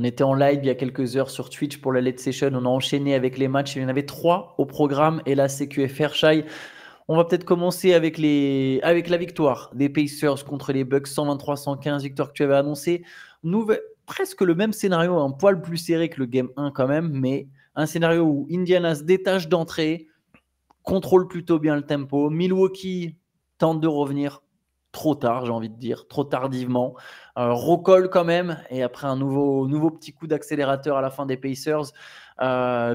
On était en live il y a quelques heures sur Twitch pour la Late Session. On a enchaîné avec les matchs. Il y en avait 3 au programme. Et là, CQFR Shai. On va peut-être commencer avec la victoire des Pacers contre les Bucks, 123-115, victoire que tu avais annoncée. Presque le même scénario, un poil plus serré que le Game 1 quand même, mais un scénario où Indiana se détache d'entrée, contrôle plutôt bien le tempo. Milwaukee tente de revenir trop tard, j'ai envie de dire, trop tardivement. Recolle quand même, et après un nouveau petit coup d'accélérateur à la fin des Pacers.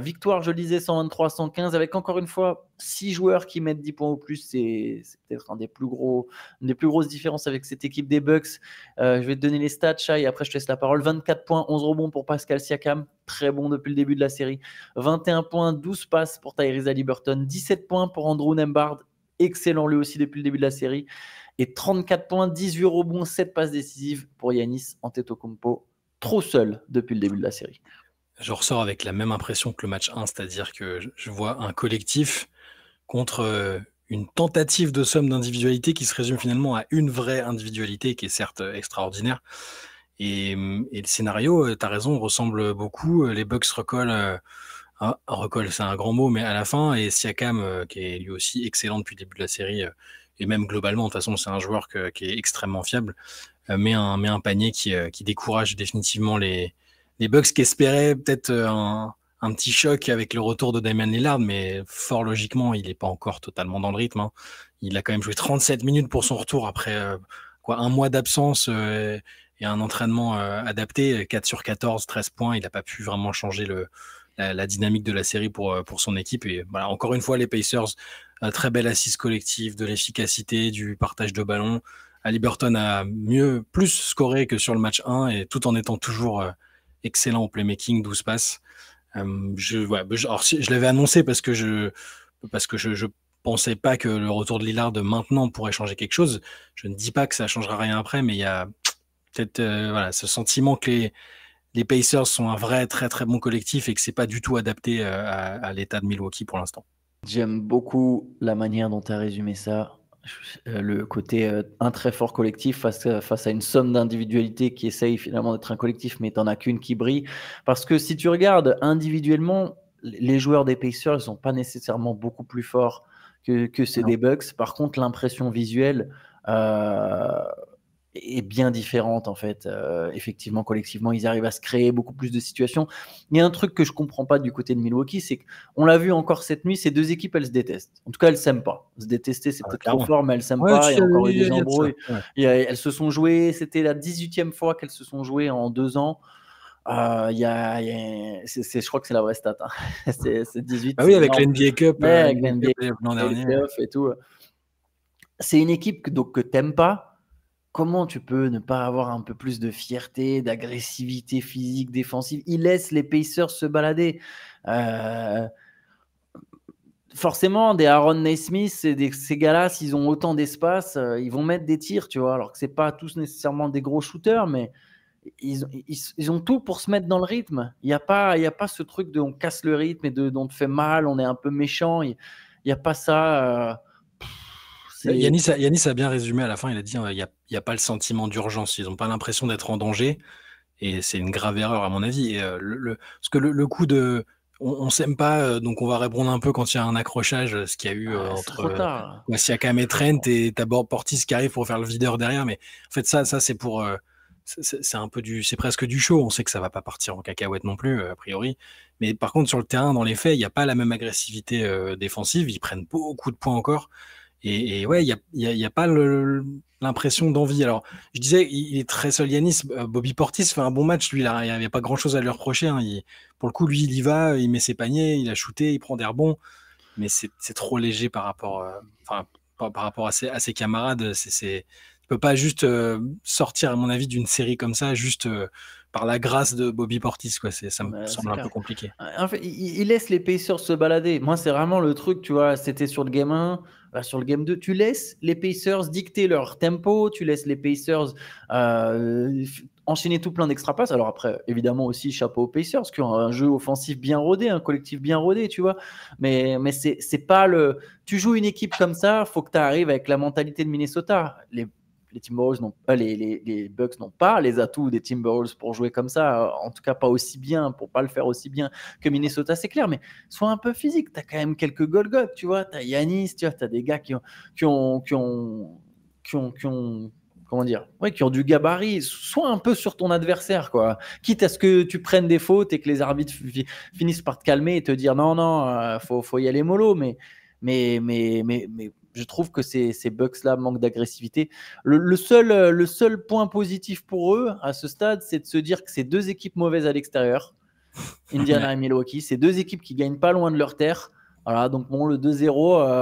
Victoire, je le disais, 123-115, avec encore une fois 6 joueurs qui mettent 10 points ou plus. C'est peut-être une des plus grosses différences avec cette équipe des Bucks. Je vais te donner les stats, Shai, et après je te laisse la parole. 24 points, 11 rebonds pour Pascal Siakam, très bon depuis le début de la série. 21 points, 12 passes pour Tyrese Haliburton, 17 points pour Andrew Nembhard, excellent lui aussi depuis le début de la série. Et 34 points, 18 rebonds, 7 passes décisives pour Giannis Antetokounmpo, trop seul depuis le début de la série. Je ressors avec la même impression que le match 1, c'est-à-dire que je vois un collectif contre une tentative de somme d'individualité qui se résume finalement à une vraie individualité qui est certes extraordinaire. Et le scénario, tu as raison, ressemble beaucoup. Les Bucks recollent, recolle, c'est un grand mot, mais à la fin, et Siakam, qui est lui aussi excellent depuis le début de la série, et même globalement, de toute façon, c'est un joueur qui est extrêmement fiable, met un panier qui décourage définitivement les Bucks qui espéraient peut-être un petit choc avec le retour de Damian Lillard, mais fort logiquement, il n'est pas encore totalement dans le rythme. Hein. Il a quand même joué 37 minutes pour son retour après un mois d'absence et un entraînement adapté, 4 sur 14, 13 points. Il n'a pas pu vraiment changer la dynamique de la série pour son équipe. Et voilà, encore une fois, les Pacers, très belle assise collective, de l'efficacité, du partage de ballon. Haliburton a plus scoré que sur le match 1, et tout en étant toujours excellent au playmaking, 12 passes. Je l'avais annoncé parce que je pensais pas que le retour de Lillard maintenant pourrait changer quelque chose. Je ne dis pas que ça changera rien après, mais il y a peut-être ce sentiment que les Pacers sont un vrai très très bon collectif et que c'est pas du tout adapté à l'état de Milwaukee pour l'instant. J'aime beaucoup la manière dont tu as résumé ça. Le côté un très fort collectif face à une somme d'individualités qui essaye finalement d'être un collectif, mais tu n'en as qu'une qui brille. Parce que si tu regardes individuellement, les joueurs des Pacers ne sont pas nécessairement beaucoup plus forts que ceux des Bucks. Par contre, l'impression visuelle est bien différente en fait. Effectivement, collectivement, ils arrivent à se créer beaucoup plus de situations. Il y a un truc que je comprends pas du côté de Milwaukee, c'est qu'on l'a vu encore cette nuit, ces deux équipes, elles se détestent. En tout cas, elles s'aiment pas. Se détester, c'est peut-être trop fort, mais elles s'aiment pas. Il y a encore eu des embrouilles. Elles se sont jouées, c'était la 18e fois qu'elles se sont jouées en 2 ans. Je crois que c'est la vraie stat. Hein. C'est 18. Ah oui, avec l'NBA Cup, avec l'NBA l'an dernier. Et tout. C'est une équipe que t'aimes pas. Comment tu peux ne pas avoir un peu plus de fierté, d'agressivité physique, défensive? Ils laissent les Pacers se balader. Forcément, des Aaron Naismith, ces gars-là, s'ils ont autant d'espace, ils vont mettre des tirs, tu vois. Alors que ce n'est pas tous nécessairement des gros shooters, mais ils ont tout pour se mettre dans le rythme. Il n'y a pas ce truc de on casse le rythme et on te fait mal, on est un peu méchant. Il n'y a pas ça. Giannis a bien résumé à la fin, il a dit il n'y a pas le sentiment d'urgence, ils n'ont pas l'impression d'être en danger, et c'est une grave erreur à mon avis. Et, parce que le coup de on s'aime pas, donc on va répondre un peu quand il y a un accrochage, ce qu'il y a eu entre Siakam et Trent, et d'abord Portis qui arrive pour faire le videur derrière, mais en fait ça c'est pour c'est un peu c'est presque du show. On sait que ça va pas partir en cacahuète non plus a priori, mais par contre sur le terrain, dans les faits, il n'y a pas la même agressivité défensive, ils prennent beaucoup de points encore. Et ouais, il y a pas l'impression d'envie. Alors, je disais, il est très seul, Giannis. Bobby Portis fait un bon match. Lui, il n'y a pas grand-chose à lui reprocher. Hein. Pour le coup, lui, il y va, il met ses paniers, il a shooté, il prend des rebonds. Mais c'est trop léger par rapport, par rapport à ses camarades. Tu peux pas juste sortir, à mon avis, d'une série comme ça, juste par la grâce de Bobby Portis. Quoi. Ça me semble un peu compliqué. En fait, il laisse les Pacers se balader. Moi, c'est vraiment le truc, tu vois, c'était sur le Game 1, sur le Game 2. Tu laisses les Pacers dicter leur tempo, tu laisses les Pacers enchaîner tout plein d'extra passes. Alors après, évidemment aussi, chapeau aux Pacers, qui ont un jeu offensif bien rodé, un collectif bien rodé, tu vois. Mais c'est pas le... Tu joues une équipe comme ça, faut que tu arrives avec la mentalité de Minnesota. Timberwolves les Bucks n'ont pas les atouts des Timberwolves pour jouer comme ça, en tout cas pas aussi bien, pour pas le faire aussi bien que Minnesota, c'est clair, mais sois un peu physique. Tu as quand même quelques Golgoth, tu vois, tu as Giannis, tu as des gars qui ont comment dire, ouais, qui ont du gabarit. Sois un peu sur ton adversaire, quoi. Quitte à ce que tu prennes des fautes et que les arbitres finissent par te calmer et te dire non, faut y aller mollo, mais je trouve que ces Bucks-là manquent d'agressivité. Le seul point positif pour eux à ce stade, c'est de se dire que c'est deux équipes mauvaises à l'extérieur, Indiana et Milwaukee. C'est deux équipes qui gagnent pas loin de leur terre. Voilà, donc bon, le 2-0,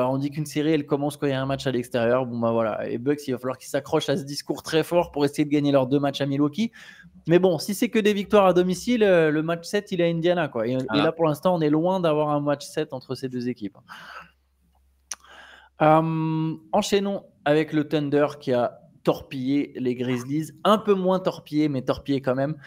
on dit qu'une série, elle commence quand il y a un match à l'extérieur. Bon, bah voilà, les Bucks, il va falloir qu'ils s'accrochent à ce discours très fort pour essayer de gagner leurs 2 matchs à Milwaukee. Mais bon, si c'est que des victoires à domicile, le match 7, il est à Indiana, quoi. Et là, pour l'instant, on est loin d'avoir un match 7 entre ces deux équipes. Enchaînons avec le Thunder qui a torpillé les Grizzlies, un peu moins torpillé, mais torpillé quand même.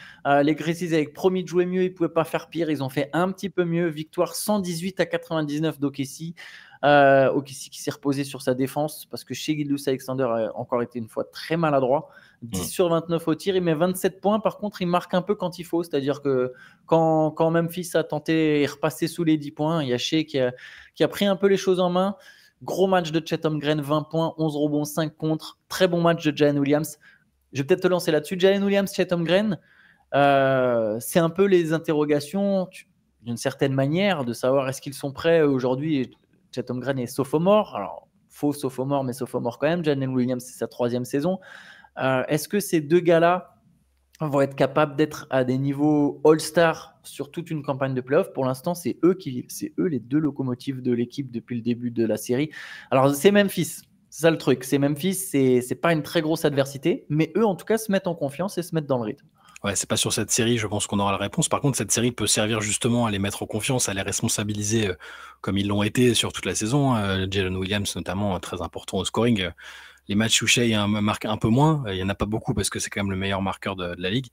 Les Grizzlies avaient promis de jouer mieux, ils ne pouvaient pas faire pire, ils ont fait un petit peu mieux. Victoire 118-99 d'OKC. OKC qui s'est reposé sur sa défense parce que Shai Gilgeous-Alexander a encore été une fois très maladroit. 10 sur 29 au tir, il met 27 points. Par contre, il marque un peu quand il faut, c'est-à-dire que quand Memphis a tenté et repassé sous les 10 points, il y a Shai qui a pris un peu les choses en main. Gros match de Chet Holmgren, 20 points, 11 rebonds, 5 contre. Très bon match de Jalen Williams. Je vais peut-être te lancer là-dessus. Jalen Williams, Chet Holmgren, c'est un peu les interrogations d'une certaine manière de savoir est-ce qu'ils sont prêts aujourd'hui. Chet Holmgren est sophomore. Alors, faux sophomore, mais sophomore quand même. Jalen Williams, c'est sa 3e saison. Est-ce que ces deux gars-là vont être capables d'être à des niveaux All-Star sur toute une campagne de playoff? Pour l'instant, c'est eux les deux locomotives de l'équipe depuis le début de la série. Alors, c'est Memphis. C'est ça le truc. C'est Memphis, c'est pas une très grosse adversité, mais eux, en tout cas, se mettent en confiance et se mettent dans le rythme. Ouais, c'est pas sur cette série, je pense qu'on aura la réponse. Par contre, cette série peut servir justement à les mettre en confiance, à les responsabiliser comme ils l'ont été sur toute la saison. Jalen Williams, notamment, très important au scoring. Les matchs où Shai marque un peu moins, il n'y en a pas beaucoup parce que c'est quand même le meilleur marqueur de la ligue.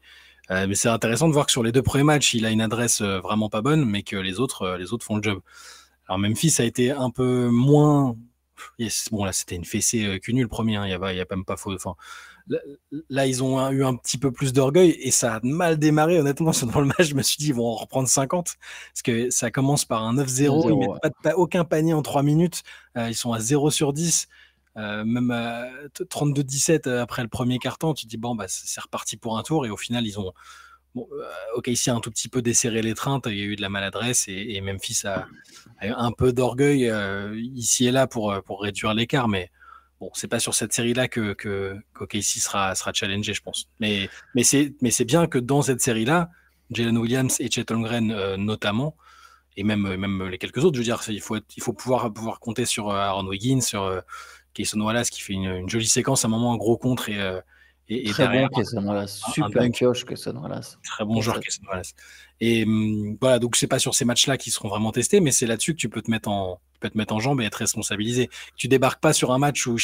Mais c'est intéressant de voir que sur les 2 premiers matchs, il a une adresse vraiment pas bonne, mais que les autres font le job. Alors Memphis a été un peu moins... Bon, là, c'était une fessée cul nul le premier, il y a même pas faux. Enfin, là, ils ont eu un petit peu plus d'orgueil et ça a mal démarré, honnêtement. Dans le match, je me suis dit, ils vont en reprendre 50 parce que ça commence par un 9-0, ils mettent pas aucun panier en 3 minutes, ils sont à 0 sur 10. Même 32-17 après le premier quart-temps, tu te dis bon, bah, c'est reparti pour un tour et au final ils ont OKC a un tout petit peu desserré l'étreinte, il y a eu de la maladresse et Memphis a eu un peu d'orgueil ici et là pour réduire l'écart, mais bon, c'est pas sur cette série-là qu'OKC sera challengé, je pense. Mais c'est bien que dans cette série-là, Jalen Williams et Chet Holmgren notamment, et même les quelques autres, je veux dire, il faut pouvoir compter sur Aaron Wiggins, sur Cason Wallace qui fait une jolie séquence, à un moment un gros contre et très derrière, bon Cason Wallace, super pioche Cason Wallace. Très bon joueur Cason Wallace. Et voilà, donc c'est pas sur ces matchs-là qui seront vraiment testés, mais c'est là-dessus que tu peux te mettre en jambe et être responsabilisé. Tu débarques pas sur un match ou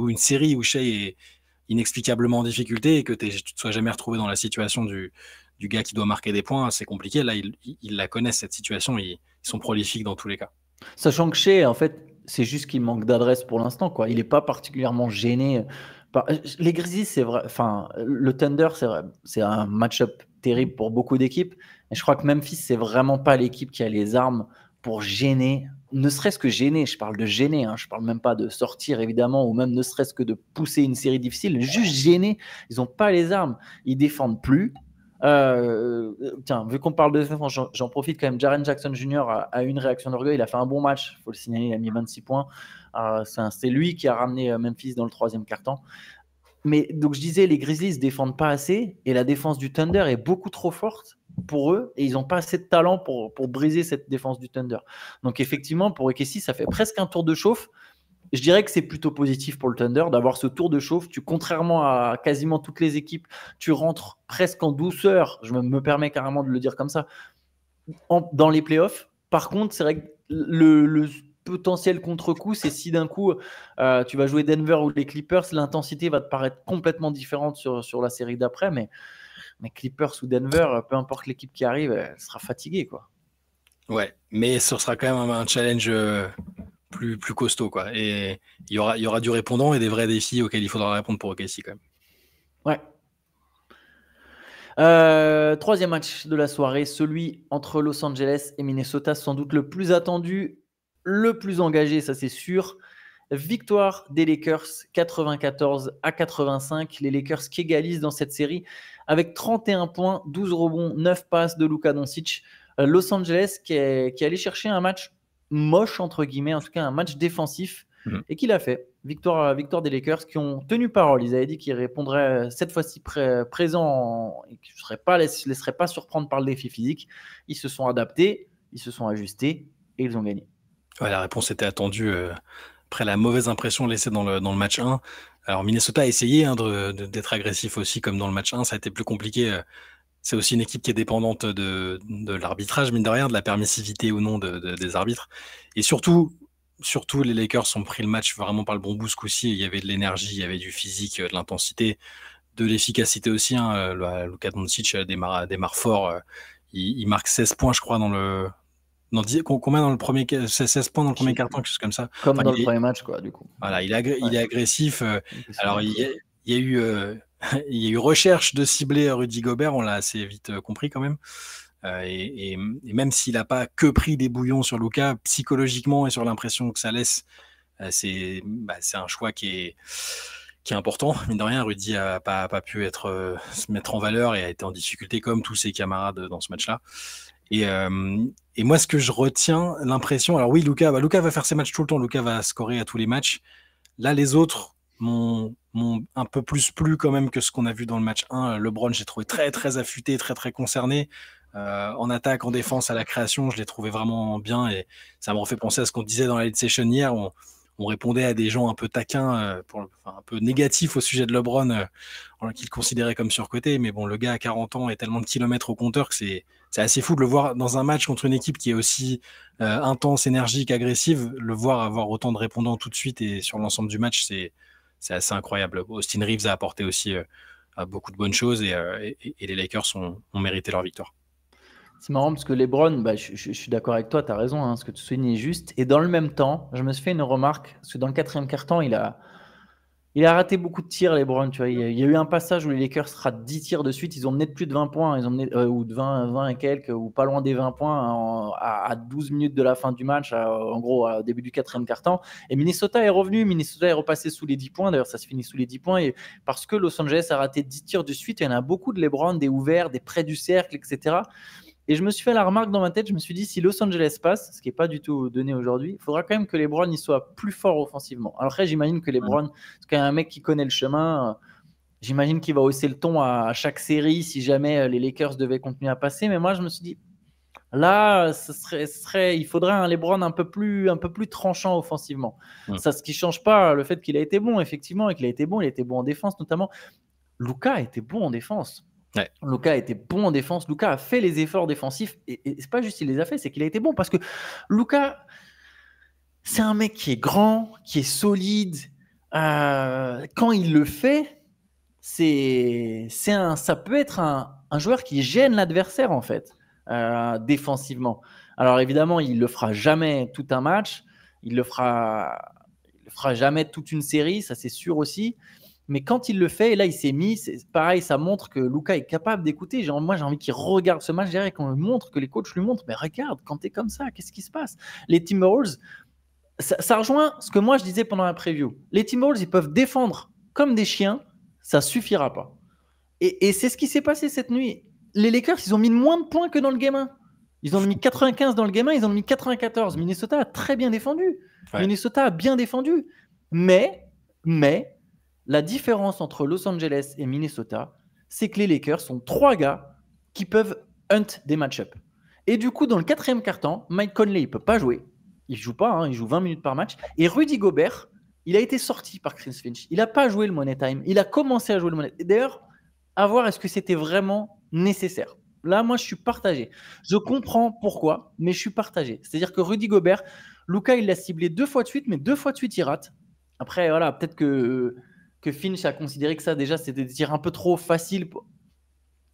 une série où Shai est inexplicablement en difficulté et que tu te sois jamais retrouvé dans la situation du gars qui doit marquer des points, c'est compliqué. Là, ils la connaissent cette situation, ils sont prolifiques dans tous les cas. Sachant que Shai, en fait, c'est juste qu'il manque d'adresse pour l'instant, quoi. Il n'est pas particulièrement gêné. Les Grizzlies, c'est vrai. Enfin, le Thunder, c'est vrai. C'est un match-up terrible pour beaucoup d'équipes. Et je crois que Memphis, c'est vraiment pas l'équipe qui a les armes pour gêner. Ne serait-ce que gêner. Je parle de gêner. Je parle même pas de sortir, évidemment, ou même ne serait-ce que de pousser une série difficile. Juste gêner. Ils n'ont pas les armes. Ils défendent plus. Tiens, vu qu'on parle de défense, j'en profite quand même. Jaren Jackson Jr. a une réaction d'orgueil. Il a fait un bon match, il faut le signaler. Il a mis 26 points. C'est lui qui a ramené Memphis dans le 3e quart-temps. Mais donc, je disais, les Grizzlies ne défendent pas assez et la défense du Thunder est beaucoup trop forte pour eux et ils n'ont pas assez de talent pour briser cette défense du Thunder. Donc, effectivement, pour OKC, ça fait presque un tour de chauffe. Je dirais que c'est plutôt positif pour le Thunder d'avoir ce tour de chauffe. Contrairement à quasiment toutes les équipes, tu rentres presque en douceur. Je me permets carrément de le dire comme ça. Dans les playoffs. Par contre, c'est vrai que le potentiel contre-coup, c'est si d'un coup tu vas jouer Denver ou les Clippers, l'intensité va te paraître complètement différente sur la série d'après. Mais Clippers ou Denver, peu importe l'équipe qui arrive, elle sera fatiguée, quoi. Ouais, mais ce sera quand même un challenge plus costaud, quoi. Et il y aura du répondant et des vrais défis auxquels il faudra répondre pour OKC quand même. Ouais. Troisième match de la soirée, celui entre Los Angeles et Minnesota, sans doute le plus attendu, le plus engagé, ça c'est sûr. Victoire des Lakers 94-85. Les Lakers qui égalisent dans cette série avec 31 points, 12 rebonds, 9 passes de Luka Doncic. Los Angeles qui est allé chercher un match moche, entre guillemets, en tout cas un match défensif, et qui l'a fait. Victoire des Lakers qui ont tenu parole. Ils avaient dit qu'ils répondraient cette fois-ci présents et qu'ils ne se laisseraient pas surprendre par le défi physique. Ils se sont adaptés, ils se sont ajustés et ils ont gagné. Ouais, la réponse était attendue après la mauvaise impression laissée dans le match 1. Alors Minnesota a essayé d'être agressif aussi comme dans le match 1. Ça a été plus compliqué. C'est aussi une équipe qui est dépendante de l'arbitrage, mine de rien, de la permissivité ou non des arbitres. Et surtout, les Lakers ont pris le match vraiment par le bon bout ce coup-ci. Il y avait de l'énergie, il y avait du physique, de l'intensité, de l'efficacité aussi. Luka Doncic démarre fort. Il marque 16 points, je crois, combien dans le premier 16 points dans le premier quart-temps, quelque chose comme ça. Comme dans le premier match, quoi, du coup. Voilà, il est agressif. Alors, il y a eu recherche de cibler Rudy Gobert, on l'a assez vite compris quand même. Et même s'il n'a pas que pris des bouillons sur Luka, psychologiquement et sur l'impression que ça laisse, c'est un choix qui est important. Mine de rien, Rudy n'a pas pu se mettre en valeur et a été en difficulté comme tous ses camarades dans ce match-là. Et moi, ce que je retiens, l'impression... Alors oui, Luka va faire ses matchs tout le temps. Luka va scorer à tous les matchs. Là, les autres m'ont un peu plus plu quand même que ce qu'on a vu dans le match 1. LeBron, j'ai trouvé très, très affûté, très, très concerné. En attaque, en défense, à la création, je l'ai trouvé vraiment bien. Et ça me refait penser à ce qu'on disait dans la Late Session hier. On répondait à des gens un peu taquins, un peu négatifs au sujet de LeBron, qu'ils considéraient comme surcoté. Mais bon, le gars à 40 ans et tellement de kilomètres au compteur que c'est assez fou de le voir dans un match contre une équipe qui est aussi intense, énergique, agressive. Le voir avoir autant de répondants tout de suite et sur l'ensemble du match, c'est assez incroyable. Austin Reeves a apporté aussi beaucoup de bonnes choses et les Lakers ont mérité leur victoire. C'est marrant parce que LeBron, je suis d'accord avec toi, tu as raison, hein, ce que tu soulignes est juste. Et dans le même temps, je me suis fait une remarque, parce que dans le quatrième quart-temps, il a raté beaucoup de tirs, LeBron. Tu vois. Il y a eu un passage où les Lakers ratent 10 tirs de suite, ils ont mené de plus de 20 points, ou de 20 et quelques, ou pas loin des 20 points à 12 minutes de la fin du match, en gros au début du quatrième quart-temps. Et Minnesota est revenu, Minnesota est repassé sous les 10 points, d'ailleurs ça se finit sous les 10 points, et parce que Los Angeles a raté 10 tirs de suite, il y en a beaucoup de LeBron, des ouverts, des près du cercle, etc. Et je me suis fait la remarque dans ma tête, je me suis dit, si Los Angeles passe, ce qui n'est pas du tout donné aujourd'hui, il faudra quand même que LeBron il soit plus fort offensivement. Alors après, j'imagine que LeBron, c'est quand même un mec qui connaît le chemin, j'imagine qu'il va hausser le ton à chaque série si jamais les Lakers devaient continuer à passer. Mais moi, je me suis dit, là, il faudrait un LeBron un peu plus tranchant offensivement. Ça, ce qui ne change pas le fait qu'il a été bon, effectivement, et qu'il a été bon en défense notamment. Luka a été bon en défense. Ouais. Luka a été bon en défense. Luka a fait les efforts défensifs. Et c'est pas juste qu'il les a fait, c'est qu'il a été bon. Parce que Luka, c'est un mec qui est grand, qui est solide. Quand il le fait, ça peut être un joueur qui gêne l'adversaire, en fait, défensivement. Alors évidemment, il ne le fera jamais tout un match. Il le fera jamais toute une série, ça c'est sûr aussi. Mais quand il le fait, et là il s'est mis, c'est pareil, ça montre que Luka est capable d'écouter. Moi j'ai envie qu'il regarde ce match derrière, qu'on lui montre, que les coachs lui montrent, mais regarde, quand tu es comme ça, qu'est-ce qui se passe? Les Timberwolves, ça rejoint ce que moi je disais pendant la preview. Les Timberwolves, ils peuvent défendre comme des chiens, ça suffira pas. Et c'est ce qui s'est passé cette nuit. Les Lakers, ils ont mis moins de points que dans le game 1. Ils en ont mis 95 dans le game 1, ils en ont mis 94. Minnesota a très bien défendu. Ouais. Minnesota a bien défendu. Mais la différence entre Los Angeles et Minnesota, c'est que les Lakers sont 3 gars qui peuvent hunt des match-ups. Et du coup, dans le quatrième quart-temps, Mike Conley, il ne peut pas jouer. Il ne joue pas, il joue 20 minutes par match. Et Rudy Gobert, il a été sorti par Chris Finch. Il n'a pas joué le Money Time. Il a commencé à jouer le Money Time. D'ailleurs, à voir est-ce que c'était vraiment nécessaire. Là, moi, je suis partagé. Je comprends pourquoi, mais je suis partagé. C'est-à-dire que Rudy Gobert, Luka, il l'a ciblé 2 fois de suite, mais 2 fois de suite, il rate. Après, voilà, peut-être que Finch a considéré que ça, déjà, c'était des tirs un peu trop faciles.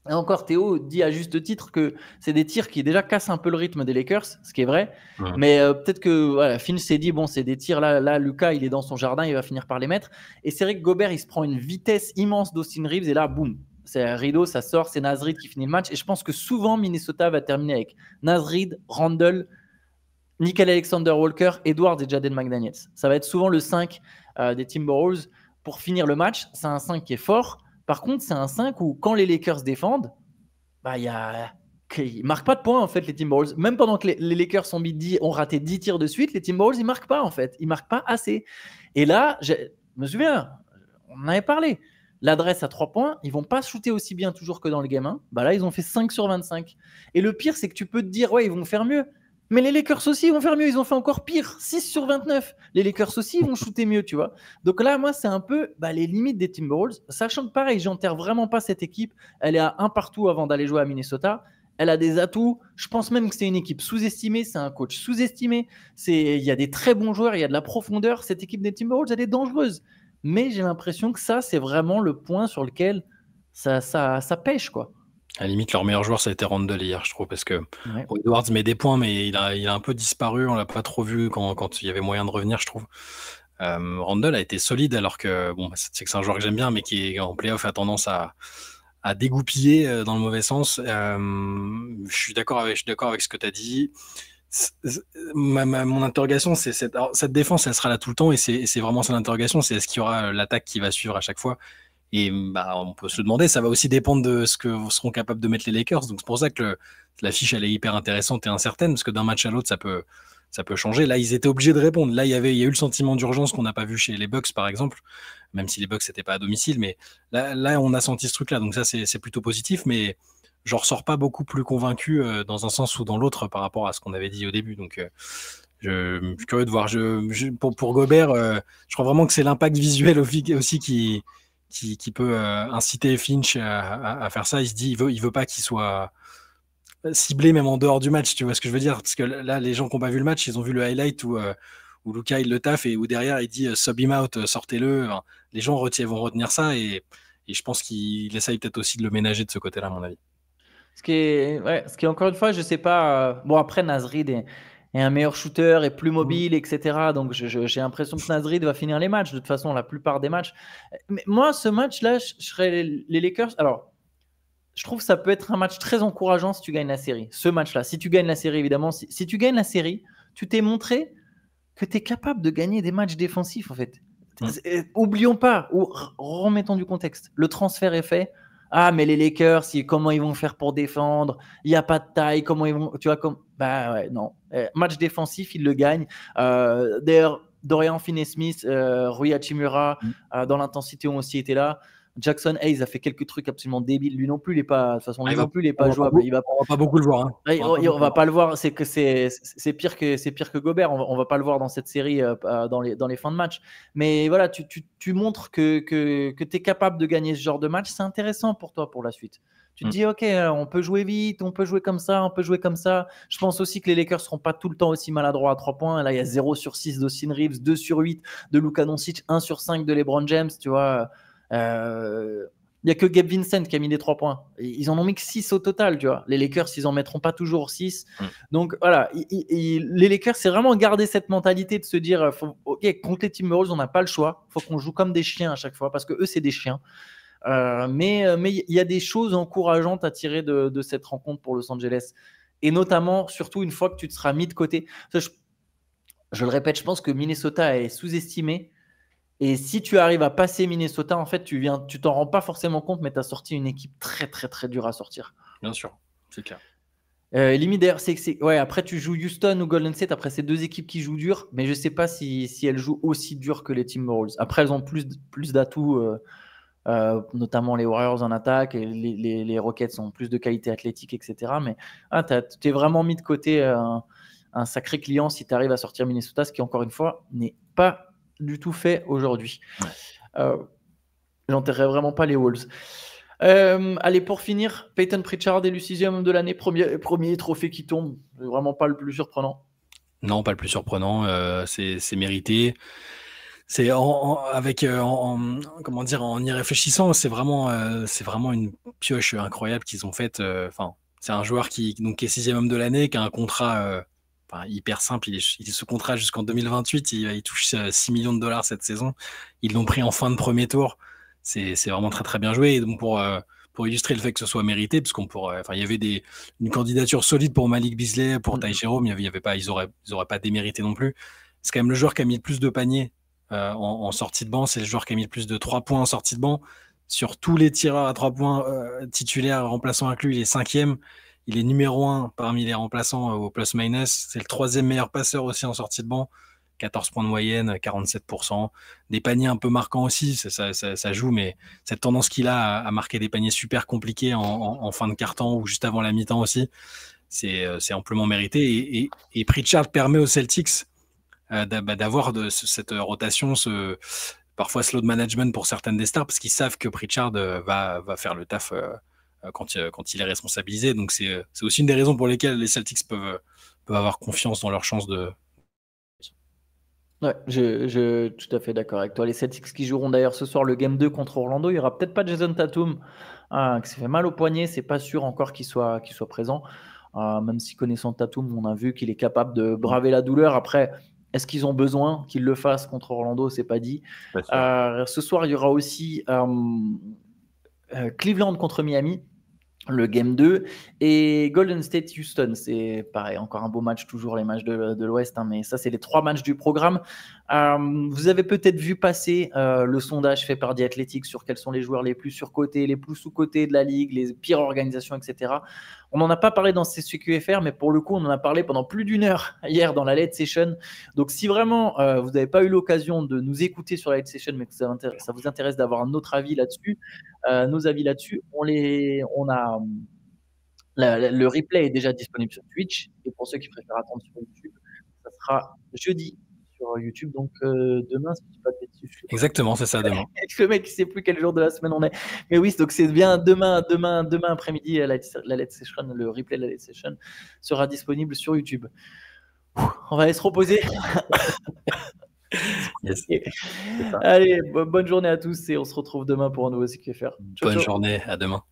Et encore, Théo dit à juste titre que c'est des tirs qui déjà cassent un peu le rythme des Lakers, ce qui est vrai. Mais peut-être que voilà, Finch s'est dit, bon, c'est des tirs, là, Lucas, il est dans son jardin, il va finir par les mettre. Et c'est vrai que Gobert, il se prend une vitesse immense d'Austin Reeves, et là, boum, c'est un rideau, ça sort, c'est Naz Reid qui finit le match. Et je pense que souvent, Minnesota va terminer avec Naz Reid, Randle, Nickel Alexander-Walker, Edwards et Jaden McDaniels. Ça va être souvent le 5 des Timberwolves pour finir le match. C'est un 5 qui est fort. Par contre, c'est un 5 où quand les Lakers défendent, bah, ils ne marquent pas de points, en fait, les Timberwolves. Même pendant que les Lakers ont raté 10 tirs de suite, les Timberwolves, ils ne marquent pas, en fait. Ils ne marquent pas assez. Et là, je me souviens, on en avait parlé. L'adresse à 3 points, ils ne vont pas shooter aussi bien toujours que dans le game 1. Bah là, ils ont fait 5 sur 25. Et le pire, c'est que tu peux te dire, ouais, ils vont faire mieux. Mais les Lakers aussi, ils vont faire mieux. Ils ont fait encore pire. 6 sur 29. Les Lakers aussi, ils vont shooter mieux, tu vois. Donc là, moi, c'est un peu les limites des Timberwolves. Sachant que, pareil, j'enterre vraiment pas cette équipe. Elle est à 1 partout avant d'aller jouer à Minnesota. Elle a des atouts. Je pense même que c'est une équipe sous-estimée. C'est un coach sous-estimé. Il y a des très bons joueurs. Il y a de la profondeur. Cette équipe des Timberwolves, elle est dangereuse. Mais j'ai l'impression que ça, c'est vraiment le point sur lequel ça pêche, quoi. À la limite, leur meilleur joueur, ça a été Randle hier, je trouve, parce que Edwards met des points, mais il a un peu disparu. On l'a pas trop vu quand il y avait moyen de revenir, je trouve. Randle a été solide, alors que c'est que c'est un joueur que j'aime bien, mais qui en playoff a tendance à dégoupiller dans le mauvais sens. Je suis d'accord avec ce que tu as dit. Mon interrogation, c'est cette défense, elle sera là tout le temps, et c'est vraiment son interrogation, c'est est-ce qu'il y aura l'attaque qui va suivre à chaque fois. Et on peut se demander, ça va aussi dépendre de ce que seront capables de mettre les Lakers. Donc c'est pour ça que la fiche, elle est hyper intéressante et incertaine, parce que d'un match à l'autre, ça peut changer. Là, ils étaient obligés de répondre. Là, il y a eu le sentiment d'urgence qu'on n'a pas vu chez les Bucks, par exemple, même si les Bucks n'étaient pas à domicile. Mais là, on a senti ce truc-là. Donc ça, c'est plutôt positif. Mais je ressors pas beaucoup plus convaincu dans un sens ou dans l'autre par rapport à ce qu'on avait dit au début. Donc je suis curieux de voir. Pour Gobert, je crois vraiment que c'est l'impact visuel aussi qui peut inciter Finch à faire ça. Il se dit, il veut pas qu'il soit ciblé même en dehors du match, tu vois ce que je veux dire, parce que là, les gens qui n'ont pas vu le match, ils ont vu le highlight où Luka il le taffe et où derrière il dit sub him out, sortez-le. Enfin, les gens vont retenir ça, et je pense qu'il essaye peut-être aussi de le ménager de ce côté-là, à mon avis. Ce qui est encore une fois, je sais pas. Bon, après, Naz Reid est un meilleur shooter et plus mobile, etc. Donc, j'ai l'impression que Naz Reid va finir les matchs. De toute façon, la plupart des matchs. Mais moi, ce match-là, je serais les Lakers. Alors, je trouve que ça peut être un match très encourageant si tu gagnes la série. Ce match-là, si tu gagnes la série, évidemment, si tu gagnes la série, tu t'es montré que tu es capable de gagner des matchs défensifs, en fait. Oublions pas, ou remettons du contexte. Le transfert est fait. Ah, mais les Lakers, comment ils vont faire pour défendre? Il n'y a pas de taille. Comment ils vont. Tu vois, bah ouais, non. Match défensif, ils le gagnent. D'ailleurs, Dorian Finney-Smith, Rui Hachimura, dans l'intensité, ont aussi été là. Jackson Hayes a fait quelques trucs absolument débiles. Lui non plus, il n'est pas. De toute façon, lui non plus, il n'est pas jouable. On va pas beaucoup le voir. Hein. On va pas le voir. C'est pire que Gobert. On va pas le voir dans cette série, dans les fins de match. Mais voilà, tu montres que tu es capable de gagner ce genre de match. C'est intéressant pour toi pour la suite. Tu te dis, ok, on peut jouer vite, on peut jouer comme ça, on peut jouer comme ça. Je pense aussi que les Lakers seront pas tout le temps aussi maladroits à 3 points. Là, il y a 0 sur 6 d'Austin Reeves, 2 sur 8 de Luka Doncic, 1 sur 5 de LeBron James. Tu vois. Il n'y a que Gabe Vincent qui a mis des 3 points. Ils en ont mis que 6 au total, tu vois. Les Lakers, ils en mettront pas toujours 6. Donc voilà, les Lakers, c'est vraiment garder cette mentalité de se dire, ok, contre les Timberwolves, on n'a pas le choix. Il faut qu'on joue comme des chiens à chaque fois, parce que eux, c'est des chiens. Mais il y a des choses encourageantes à tirer de cette rencontre pour Los Angeles. Et notamment, surtout une fois que tu te seras mis de côté. Je le répète, je pense que Minnesota est sous-estimé. Et si tu arrives à passer Minnesota, en fait, tu t'en rends pas forcément compte, mais tu as sorti une équipe très, très, très dure à sortir. Bien sûr, c'est clair. Limite, d'ailleurs, après, tu joues Houston ou Golden State. Après, c'est 2 équipes qui jouent dur, mais je sais pas si elles jouent aussi dur que les Timberwolves. Après, elles ont plus d'atouts, notamment les Warriors en attaque, et les Rockets ont plus de qualité athlétique, etc. Mais tu es vraiment mis de côté un sacré client si tu arrives à sortir Minnesota, ce qui, encore une fois, n'est pas du tout fait aujourd'hui. J'enterrerai vraiment pas les Wolves. Allez, pour finir, Peyton Pritchard élu 6e homme de l'année, premier trophée qui tombe, vraiment pas le plus surprenant. Non, pas le plus surprenant, c'est mérité. C'est comment dire, en y réfléchissant, c'est vraiment une pioche incroyable qu'ils ont faite. Enfin, c'est un joueur qui est 6e homme de l'année, qui a un contrat hyper simple. Il est sous contrat jusqu'en 2028. Il touche 6 millions de dollars cette saison. Ils l'ont pris en fin de premier tour. C'est vraiment très très bien joué. Et donc pour illustrer le fait que ce soit mérité, parce il y avait une candidature solide pour Malik Beasley, pour Ty Jerome, mais ils auraient pas démérité non plus. C'est quand même le joueur qui a mis le plus de paniers en sortie de banc. C'est le joueur qui a mis le plus de 3 points en sortie de banc. Sur tous les tireurs à 3 points titulaires, remplaçants inclus, il est 5e. Il est numéro 1 parmi les remplaçants au plus-minus. C'est le 3e meilleur passeur aussi en sortie de banc. 14 points de moyenne, 47%. Des paniers un peu marquants aussi, ça joue, mais cette tendance qu'il a à marquer des paniers super compliqués en fin de quart-temps ou juste avant la mi-temps aussi, c'est amplement mérité. Et Pritchard permet aux Celtics d'avoir cette rotation, parfois slow de management pour certaines des stars, parce qu'ils savent que Pritchard va faire le taf quand il est responsabilisé. Donc c'est aussi une des raisons pour lesquelles les Celtics peuvent avoir confiance dans leur chance de... Ouais, je tout à fait d'accord avec toi. Les Celtics qui joueront d'ailleurs ce soir le Game 2 contre Orlando, il n'y aura peut-être pas Jason Tatum qui s'est fait mal au poignet, c'est pas sûr encore qu'il soit présent. Même si connaissant Tatum, on a vu qu'il est capable de braver la douleur. Après, est-ce qu'ils ont besoin qu'il le fasse contre Orlando? C'est pas dit. Ce soir, il y aura aussi Cleveland contre Miami, le Game 2, et Golden State Houston. C'est pareil, encore un beau match, toujours les matchs de l'Ouest, hein, mais ça, c'est les 3 matchs du programme. Vous avez peut-être vu passer le sondage fait par The Athletic sur quels sont les joueurs les plus surcotés, les plus sous-cotés de la ligue, les pires organisations, etc. On n'en a pas parlé dans CQFR, mais pour le coup, on en a parlé pendant plus d'1 heure hier dans la Late Session. Donc, si vraiment vous n'avez pas eu l'occasion de nous écouter sur la Late Session, mais que ça vous intéresse d'avoir notre avis là-dessus, nos avis là-dessus, on a le replay est déjà disponible sur Twitch, et pour ceux qui préfèrent attendre sur YouTube, ça sera jeudi sur YouTube, donc demain, si je dis pas de bêtises. Exactement, c'est ça, demain. Le mec, il sait plus quel jour de la semaine on est. Mais oui, donc c'est bien demain après-midi, la Let's Session, le replay de la Let's Session sera disponible sur YouTube. On va aller se reposer. Yes. Allez, bonne journée à tous et on se retrouve demain pour un nouveau CQFR. Bonne journée, à demain.